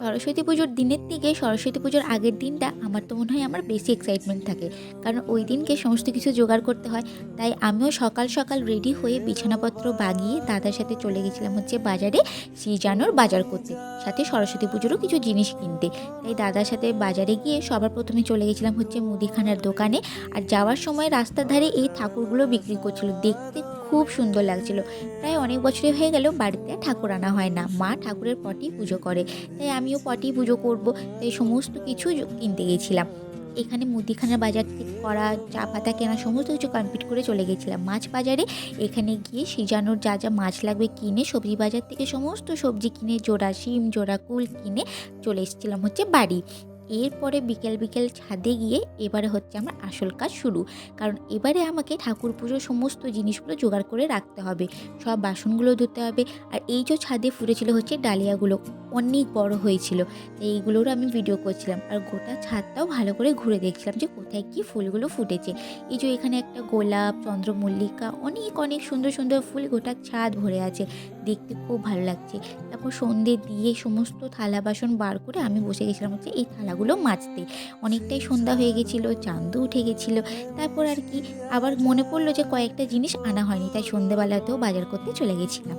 সরস্বতী পুজোর দিনের থেকে সরস্বতী পুজোর আগের দিনটা আমার তো মনে হয় আমার বেশি এক্সাইটমেন্ট থাকে, কারণ ওই দিনকে সমস্ত কিছু জোগাড় করতে হয়। তাই আমিও সকাল সকাল রেডি হয়ে বিছানাপত্র বাগিয়ে দাদার সাথে চলে গেছিলাম হচ্ছে বাজারে সিজানোর বাজার করতে, সাথে সরস্বতী পুজোরও কিছু জিনিস কিনতে। তাই দাদার সাথে বাজারে গিয়ে সবার প্রথমে চলে গেছিলাম হচ্ছে মুদিখানার দোকানে। আর যাওয়ার সময় রাস্তার ধারে এই ঠাকুরগুলো বিক্রি করছিল, দেখতে খুব সুন্দর লাগছিল। প্রায় অনেক বছরই হয়ে গেল বাড়িতে ঠাকুর আনা হয় না, মা ঠাকুরের পটেই পুজো করে, তাই আমিও পটেই পুজো করব। তাই সমস্ত কিছু কিনতে গেছিলাম। এখানে মুদিখানা বাজার থেকে করা চা পাতা কেনা সমস্ত কিছু কমপ্লিট করে চলে গেছিলাম মাছ বাজারে। এখানে গিয়ে সিজানোর যা যা মাছ লাগবে কিনে, সবজি বাজার থেকে সমস্ত সবজি কিনে, জোড়া শিম জোড়া কুল কিনে চলে এসেছিলাম হচ্ছে বাড়ি। এরপরে বিকেল বিকেল ছাদে গিয়ে এবারে হচ্ছে আমার আসল কাজ শুরু, কারণ এবারে আমাকে ঠাকুর পুজোর সমস্ত জিনিসগুলো জোগাড় করে রাখতে হবে, সব বাসনগুলো ধুতে হবে। আর এই যে ছাদে ফুটেছিল হচ্ছে ডালিয়াগুলো, অনেক বড় হয়েছিল, তাই এইগুলোরও আমি ভিডিও করছিলাম। আর গোটা ছাদটাও ভালো করে ঘুরে দেখছিলাম যে কোথায় কি ফুলগুলো ফুটেছে। এই যে এখানে একটা গোলাপ, চন্দ্রমল্লিকা, অনেক অনেক সুন্দর সুন্দর ফুল গোটা ছাদ ভরে আছে, দেখতে খুব ভালো লাগছে। তারপর সন্ধে দিয়ে সমস্ত থালা বাসন বার করে আমি বসে গেছিলাম হচ্ছে এই থালাগুলো মাজতে। অনেকটাই সন্ধ্যা হয়ে গেছিলো, চাঁদও উঠে গেছিলো। তারপর আর কি আবার মনে পড়লো যে কয়েকটা জিনিস আনা হয়নি, তাই সন্ধেবেলাতেও বাজার করতে চলে গেছিলাম।